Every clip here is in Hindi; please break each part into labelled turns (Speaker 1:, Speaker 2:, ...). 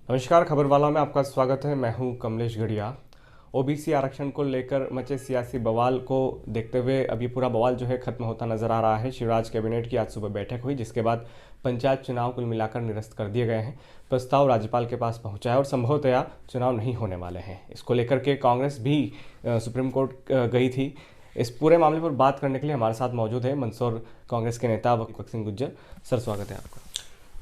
Speaker 1: नमस्कार, खबरवाला में आपका स्वागत है। मैं हूं कमलेश गढ़िया। ओबीसी आरक्षण को लेकर मचे सियासी बवाल को देखते हुए अब ये पूरा बवाल जो है खत्म होता नजर आ रहा है। शिवराज कैबिनेट की आज सुबह बैठक हुई, जिसके बाद पंचायत चुनाव कुल मिलाकर निरस्त कर दिए गए हैं। प्रस्ताव राज्यपाल के पास पहुंचा है और संभवतया चुनाव नहीं होने वाले हैं। इसको लेकर के कांग्रेस भी सुप्रीम कोर्ट गई थी। इस पूरे मामले पर बात करने के लिए हमारे साथ मौजूद है मंदसौर कांग्रेस के नेता वकील सिंह गुज्जर। सर, स्वागत है आपका।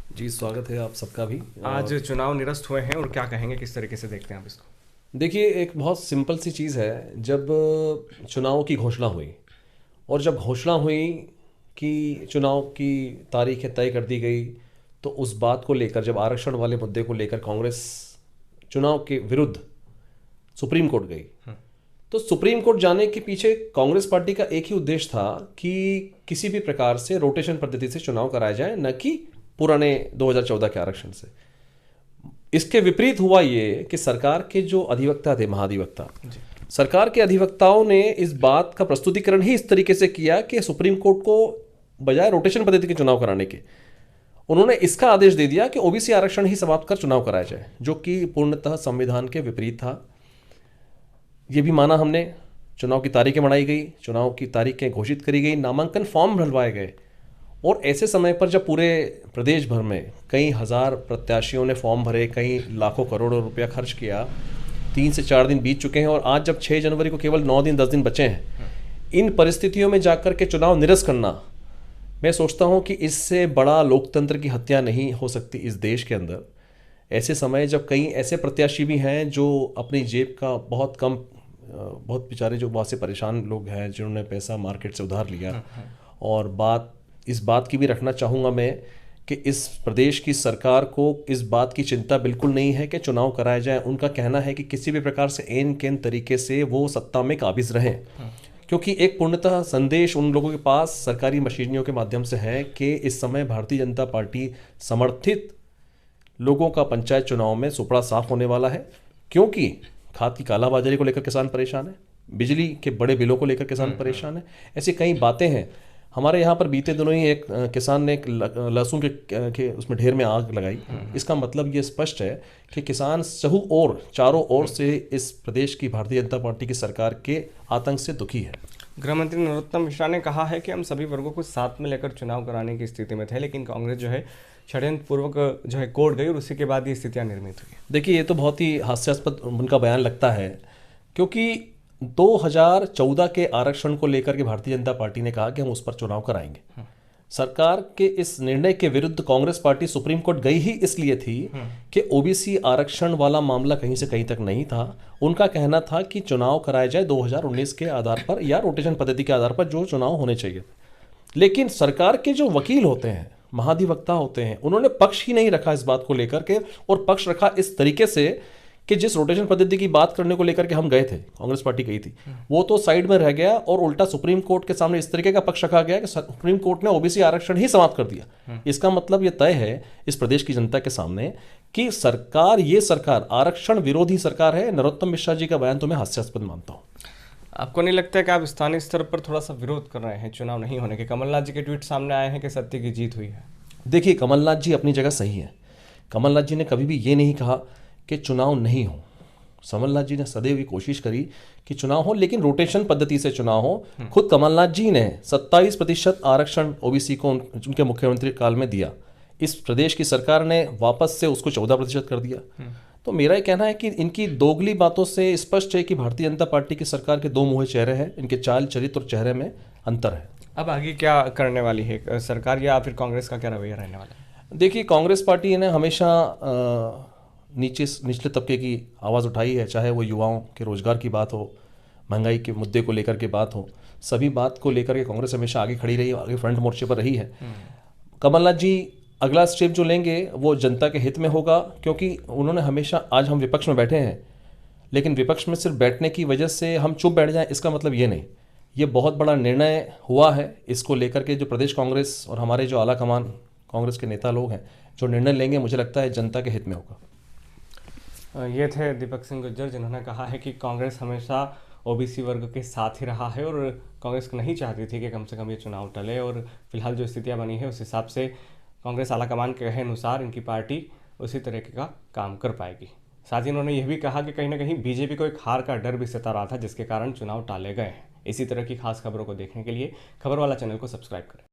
Speaker 2: जी, स्वागत है आप सबका भी।
Speaker 1: आज चुनाव निरस्त हुए हैं और क्या कहेंगे, किस तरीके से देखते हैं आप इसको?
Speaker 2: देखिए, एक बहुत सिंपल सी चीज़ है। जब चुनाव की घोषणा हुई और जब घोषणा हुई कि चुनाव की तारीखें तय कर दी गई, तो उस बात को लेकर, जब आरक्षण वाले मुद्दे को लेकर कांग्रेस चुनाव के विरुद्ध सुप्रीम कोर्ट गई, तो सुप्रीम कोर्ट जाने के पीछे कांग्रेस पार्टी का एक ही उद्देश्य था कि किसी भी प्रकार से रोटेशन पद्धति से चुनाव कराया जाए, न कि पुराने 2014 के आरक्षण से। इसके विपरीत हुआ ये कि सरकार के जो अधिवक्ता थे, महाधिवक्ता, सरकार के अधिवक्ताओं ने इस बात का प्रस्तुतिकरण ही इस तरीके से किया कि सुप्रीम कोर्ट को बजाय रोटेशन पद्धति के चुनाव कराने के, उन्होंने इसका आदेश दे दिया कि ओबीसी आरक्षण ही समाप्त कर चुनाव कराया जाए, जो कि पूर्णतः संविधान के विपरीत था। ये भी माना हमने। चुनाव की तारीखें बढ़ाई गई, चुनाव की तारीखें घोषित करी गई, नामांकन फॉर्म भरवाए गए, और ऐसे समय पर जब पूरे प्रदेश भर में कई हज़ार प्रत्याशियों ने फॉर्म भरे, कई लाखों करोड़ों रुपया खर्च किया, 3 से 4 दिन बीत चुके हैं और आज जब 6 जनवरी को केवल 9 दिन 10 दिन बचे हैं, इन परिस्थितियों में जाकर के चुनाव निरस्त करना, मैं सोचता हूं कि इससे बड़ा लोकतंत्र की हत्या नहीं हो सकती इस देश के अंदर। ऐसे समय जब कई ऐसे प्रत्याशी भी हैं जो अपनी जेब का बहुत बेचारे जो बहुत से परेशान लोग हैं, जिन्होंने पैसा मार्केट से उधार लिया, और इस बात की भी रखना चाहूँगा मैं कि इस प्रदेश की सरकार को इस बात की चिंता बिल्कुल नहीं है कि चुनाव कराया जाए। उनका कहना है कि किसी भी प्रकार से एन केन तरीके से वो सत्ता में काबिज रहें, क्योंकि एक पूर्णतः संदेश उन लोगों के पास सरकारी मशीनरियों के माध्यम से है कि इस समय भारतीय जनता पार्टी समर्थित लोगों का पंचायत चुनाव में सुपड़ा साफ होने वाला है, क्योंकि खाद की कालाबाजारी को लेकर किसान परेशान है, बिजली के बड़े बिलों को लेकर किसान परेशान है। ऐसी कई बातें हैं। हमारे यहाँ पर बीते दिनों ही एक किसान ने एक लहसुन के उसमें ढेर में आग लगाई। इसका मतलब ये स्पष्ट है कि किसान चारों ओर से इस प्रदेश की भारतीय जनता पार्टी की सरकार के आतंक से दुखी है।
Speaker 1: गृह मंत्री नरोत्तम मिश्रा ने कहा है कि हम सभी वर्गों को साथ में लेकर चुनाव कराने की स्थिति में थे, लेकिन कांग्रेस जो है षड्यंत्र पूर्वक जो है कोर्ट गई और उसी के बाद ये स्थितियाँ निर्मित हुई।
Speaker 2: देखिए, ये तो बहुत ही हास्यास्पद उनका बयान लगता है, क्योंकि 2014 के आरक्षण को लेकर के भारतीय जनता पार्टी ने कहा कि हम उस पर चुनाव कराएंगे। सरकार के इस निर्णय के विरुद्ध कांग्रेस पार्टी सुप्रीम कोर्ट गई ही इसलिए थी कि ओबीसी आरक्षण वाला मामला कहीं से कहीं तक नहीं था। उनका कहना था कि चुनाव कराया जाए 2019 के आधार पर या रोटेशन पद्धति के आधार पर जो चुनाव होने चाहिए। लेकिन सरकार के जो वकील होते हैं, महाधिवक्ता होते हैं, उन्होंने पक्ष ही नहीं रखा इस बात को लेकर के, और पक्ष रखा इस तरीके से कि जिस रोटेशन पद्धति की बात करने को लेकर के हम गए थे, कांग्रेस पार्टी गई थी, वो तो साइड में रह गया और उल्टा सुप्रीम कोर्ट के सामने इस तरीके का पक्ष रखा गया कि सुप्रीम कोर्ट ने ओबीसी आरक्षण ही समाप्त कर दिया। इसका मतलब ये तय है इस प्रदेश की जनता के सामने कि ये सरकार आरक्षण विरोधी सरकार है। नरोत्तम मिश्रा जी का बयान तो मैं हास्यास्पद मानता हूँ।
Speaker 1: आपको नहीं लगता है कि आप स्थानीय स्तर पर थोड़ा सा विरोध कर रहे हैं चुनाव नहीं होने के? कमलनाथ जी के ट्वीट सामने आए हैं कि सत्य की जीत हुई है।
Speaker 2: देखिए, कमलनाथ जी अपनी जगह सही है। कमलनाथ जी ने कभी भी ये नहीं कहा कि चुनाव नहीं हो। कमलनाथ जी ने सदैव कोशिश करी कि चुनाव हो, लेकिन रोटेशन पद्धति से चुनाव हो। खुद कमलनाथ जी ने 27% आरक्षण ओबीसी को उनके मुख्यमंत्री काल में दिया। इस प्रदेश की सरकार ने वापस से उसको 14% कर दिया। तो मेरा ये कहना है कि इनकी दोगली बातों से स्पष्ट है कि भारतीय जनता पार्टी की सरकार के दो मुँहे चेहरे हैं, इनके चाल चरित्र और चेहरे में अंतर है।
Speaker 1: अब आगे क्या करने वाली है सरकार, या फिर कांग्रेस का क्या रवैया रहने वाला है?
Speaker 2: देखिए, कांग्रेस पार्टी ने हमेशा निचले तबके की आवाज़ उठाई है, चाहे वो युवाओं के रोजगार की बात हो, महंगाई के मुद्दे को लेकर के बात हो, सभी बात को लेकर के कांग्रेस हमेशा आगे खड़ी रही, आगे फ्रंट मोर्चे पर रही है। कमलनाथ जी अगला स्टेप जो लेंगे वो जनता के हित में होगा, क्योंकि उन्होंने हमेशा, आज हम विपक्ष में बैठे हैं लेकिन विपक्ष में सिर्फ बैठने की वजह से हम चुप बैठ जाएं इसका मतलब ये नहीं। ये बहुत बड़ा निर्णय हुआ है, इसको लेकर के जो प्रदेश कांग्रेस और हमारे जो आला कमान कांग्रेस के नेता लोग हैं जो निर्णय लेंगे, मुझे लगता है जनता के हित में होगा।
Speaker 1: ये थे दीपक सिंह गुज्जर, जिन्होंने कहा है कि कांग्रेस हमेशा ओबीसी वर्ग के साथ ही रहा है और कांग्रेस नहीं चाहती थी कि कम से कम ये चुनाव टले, और फिलहाल जो स्थितियां बनी है उस हिसाब से कांग्रेस आलाकमान के कहे अनुसार इनकी पार्टी उसी तरीके का काम कर पाएगी। साथ ही उन्होंने यह भी कहा कि कहीं ना कहीं बीजेपी को एक हार का डर भी सता रहा था, जिसके कारण चुनाव टाले गए हैं। इसी तरह की खास खबरों को देखने के लिए खबर वाला चैनल को सब्सक्राइब करें।